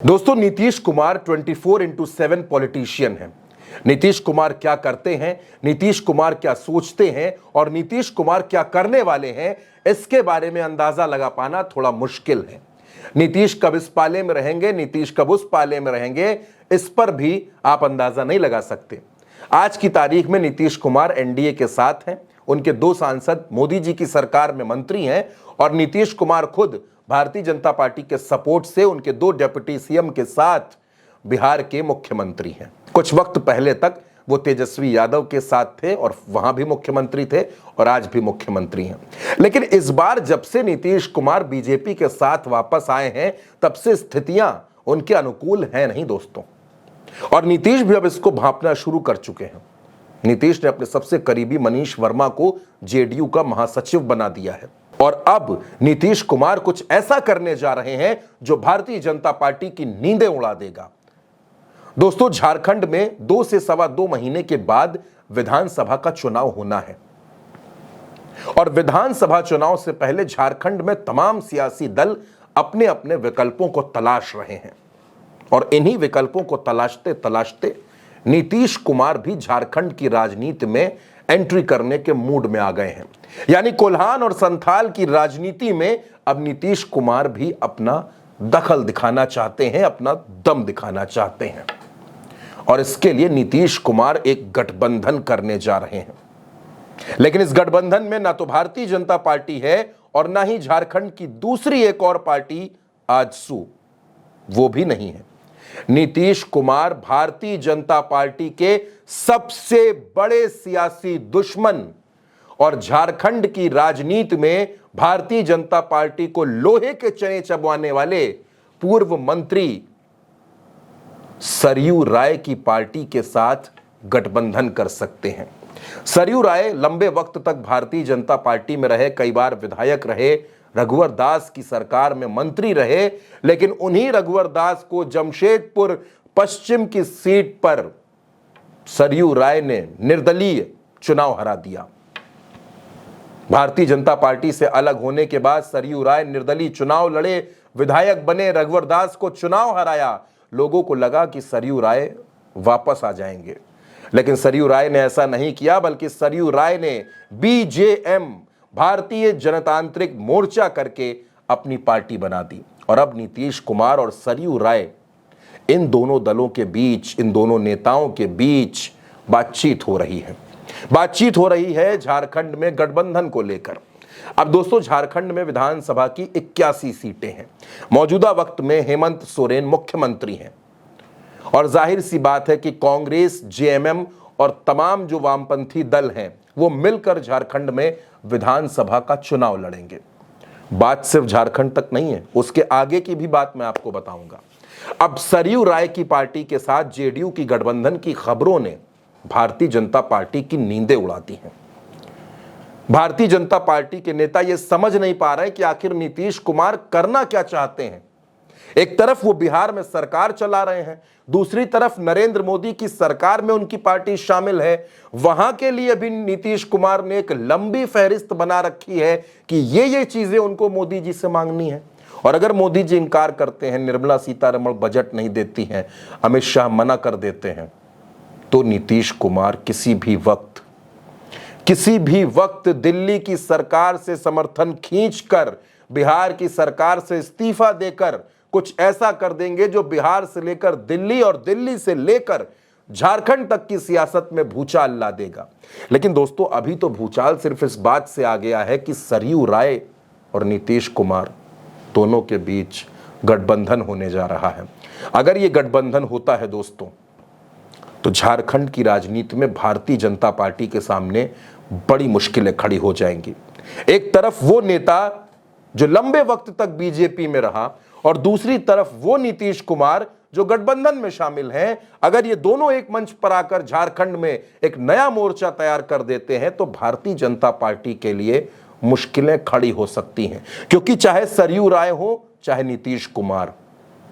दोस्तों, नीतीश कुमार 24/7 पॉलिटिशियन हैं। नीतीश कुमार क्या करते हैं, नीतीश कुमार क्या सोचते हैं और नीतीश कुमार क्या करने वाले हैं, इसके बारे में अंदाजा लगा पाना थोड़ा मुश्किल है। नीतीश कब इस पाले में रहेंगे, नीतीश कब उस पाले में रहेंगे, इस पर भी आप अंदाजा नहीं लगा सकते। आज की तारीख में नीतीश कुमार एनडीए के साथ हैं, उनके 2 सांसद मोदी जी की सरकार में मंत्री हैं और नीतीश कुमार खुद भारतीय जनता पार्टी के सपोर्ट से उनके 2 डिप्टी सीएम के साथ बिहार के मुख्यमंत्री हैं। कुछ वक्त पहले तक वो तेजस्वी यादव के साथ थे और वहां भी मुख्यमंत्री थे और आज भी मुख्यमंत्री हैं। लेकिन इस बार जब से नीतीश कुमार बीजेपी के साथ वापस आए हैं, तब से स्थितियां उनके अनुकूल हैं नहीं दोस्तों। और नीतीश भी अब इसको भांपना शुरू कर चुके हैं। नीतीश ने अपने सबसे करीबी मनीष वर्मा को जेडीयू का महासचिव बना दिया है और अब नीतीश कुमार कुछ ऐसा करने जा रहे हैं जो भारतीय जनता पार्टी की नींदें उड़ा देगा। दोस्तों, झारखंड में 2 से सवा 2 महीने के बाद विधानसभा का चुनाव होना है और विधानसभा चुनाव से पहले झारखंड में तमाम सियासी दल अपने अपने विकल्पों को तलाश रहे हैं और इन्हीं विकल्पों को तलाशते तलाशते नीतीश कुमार भी झारखंड की राजनीति में एंट्री करने के मूड में आ गए हैं। यानी कोल्हान और संथाल की राजनीति में अब नीतीश कुमार भी अपना दखल दिखाना चाहते हैं, अपना दम दिखाना चाहते हैं और इसके लिए नीतीश कुमार एक गठबंधन करने जा रहे हैं। लेकिन इस गठबंधन में ना तो भारतीय जनता पार्टी है और ना ही झारखंड की दूसरी एक और पार्टी आजसू, वो भी नहीं है। नीतीश कुमार भारतीय जनता पार्टी के सबसे बड़े सियासी दुश्मन और झारखंड की राजनीति में भारतीय जनता पार्टी को लोहे के चने चबवाने वाले पूर्व मंत्री सरयू राय की पार्टी के साथ गठबंधन कर सकते हैं। सरयू राय लंबे वक्त तक भारतीय जनता पार्टी में रहे, कई बार विधायक रहे, रघुवर दास की सरकार में मंत्री रहे, लेकिन उन्हीं रघुवर दास को जमशेदपुर पश्चिम की सीट पर सरयू राय ने निर्दलीय चुनाव हरा दिया। भारतीय जनता पार्टी से अलग होने के बाद सरयू राय निर्दलीय चुनाव लड़े, विधायक बने, रघुवर दास को चुनाव हराया। लोगों को लगा कि सरयू राय वापस आ जाएंगे, लेकिन सरयू राय ने ऐसा नहीं किया, बल्कि सरयू राय ने बीजेएम भारतीय जनतांत्रिक मोर्चा करके अपनी पार्टी बना दी और अब नीतीश कुमार और सरयू राय, इन दोनों दलों के बीच, इन दोनों नेताओं के बीच बातचीत हो रही है झारखंड में गठबंधन को लेकर। अब दोस्तों, झारखंड में विधानसभा की 81 सीटें हैं। मौजूदा वक्त में हेमंत सोरेन मुख्यमंत्री हैं और जाहिर सी बात है कि कांग्रेस, जेएमएम और तमाम जो वामपंथी दल हैं वो मिलकर झारखंड में विधानसभा का चुनाव लड़ेंगे। बात सिर्फ झारखंड तक नहीं है, उसके आगे की भी बात मैं आपको बताऊंगा। अब सरयू राय की पार्टी के साथ जेडीयू की गठबंधन की खबरों ने भारतीय जनता पार्टी की नींदें उड़ा दी हैं। भारतीय जनता पार्टी के नेता ये समझ नहीं पा रहे कि आखिर नीतीश कुमार करना क्या चाहते हैं। एक तरफ वो बिहार में सरकार चला रहे हैं, दूसरी तरफ नरेंद्र मोदी की सरकार में उनकी पार्टी शामिल है। वहां के लिए भी नीतीश कुमार ने एक लंबी फहरिस्त बना रखी है कि ये चीजें उनको मोदी जी से मांगनी है और अगर मोदी जी इनकार करते हैं, निर्मला सीतारमण बजट नहीं देती हैं, अमित शाह मना कर देते हैं, तो नीतीश कुमार किसी भी वक्त दिल्ली की सरकार से समर्थन खींचकर बिहार की सरकार से इस्तीफा देकर कुछ ऐसा कर देंगे जो बिहार से लेकर दिल्ली और दिल्ली से लेकर झारखंड तक की सियासत में भूचाल ला देगा। लेकिन दोस्तों, अभी तो भूचाल सिर्फ इस बात से आ गया है कि सरयू राय और नीतीश कुमार दोनों के बीच गठबंधन होने जा रहा है। अगर ये गठबंधन होता है दोस्तों, तो झारखंड की राजनीति में भारतीय जनता पार्टी के सामने बड़ी मुश्किलें खड़ी हो जाएंगी। एक तरफ वो नेता जो लंबे वक्त तक बीजेपी में रहा और दूसरी तरफ वो नीतीश कुमार जो गठबंधन में शामिल हैं। अगर ये दोनों एक मंच पर आकर झारखंड में एक नया मोर्चा तैयार कर देते हैं तो भारतीय जनता पार्टी के लिए मुश्किलें खड़ी हो सकती हैं, क्योंकि चाहे सरयू राय हो चाहे नीतीश कुमार,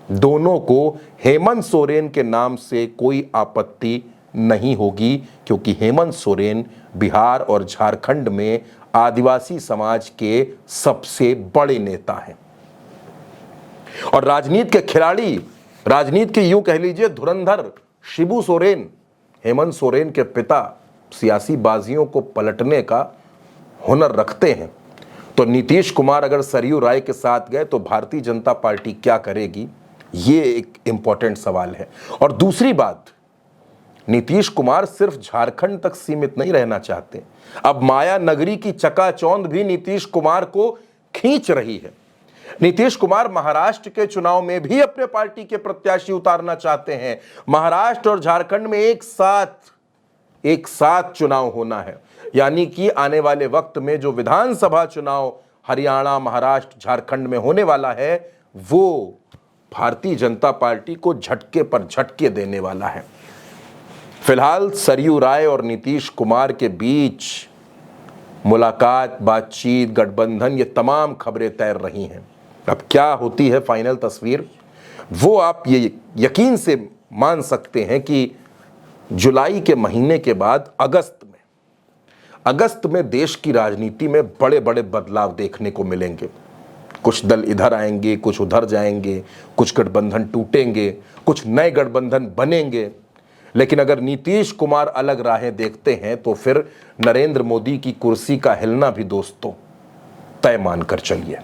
दोनों को हेमंत सोरेन के नाम से कोई आपत्ति नहीं होगी, क्योंकि हेमंत सोरेन बिहार और झारखंड में आदिवासी समाज के सबसे बड़े नेता हैं और राजनीति के खिलाड़ी राजनीति के यूं कह लीजिए धुरंधर शिबू सोरेन, हेमंत सोरेन के पिता, सियासी बाजियों को पलटने का हुनर रखते हैं। तो नीतीश कुमार अगर सरयू राय के साथ गए तो भारतीय जनता पार्टी क्या करेगी, ये एक इंपॉर्टेंट सवाल है। और दूसरी बात, नीतीश कुमार सिर्फ झारखंड तक सीमित नहीं रहना चाहते, अब माया नगरी की चकाचौंध भी नीतीश कुमार को खींच रही है। नीतीश कुमार महाराष्ट्र के चुनाव में भी अपने पार्टी के प्रत्याशी उतारना चाहते हैं। महाराष्ट्र और झारखंड में एक साथ चुनाव होना है, यानी कि आने वाले वक्त में जो विधानसभा चुनाव हरियाणा, महाराष्ट्र, झारखंड में होने वाला है, वो भारतीय जनता पार्टी को झटके पर झटके देने वाला है। फिलहाल सरयू राय और नीतीश कुमार के बीच मुलाकात, बातचीत, गठबंधन, ये तमाम खबरें तैर रही हैं। अब क्या होती है फाइनल तस्वीर, वो आप ये यकीन से मान सकते हैं कि जुलाई के महीने के बाद अगस्त में देश की राजनीति में बड़े बड़े बदलाव देखने को मिलेंगे। कुछ दल इधर आएंगे, कुछ उधर जाएंगे, कुछ गठबंधन टूटेंगे, कुछ नए गठबंधन बनेंगे। लेकिन अगर नीतीश कुमार अलग राहें देखते हैं तो फिर नरेंद्र मोदी की कुर्सी का हिलना भी दोस्तों तय मानकर चलिए।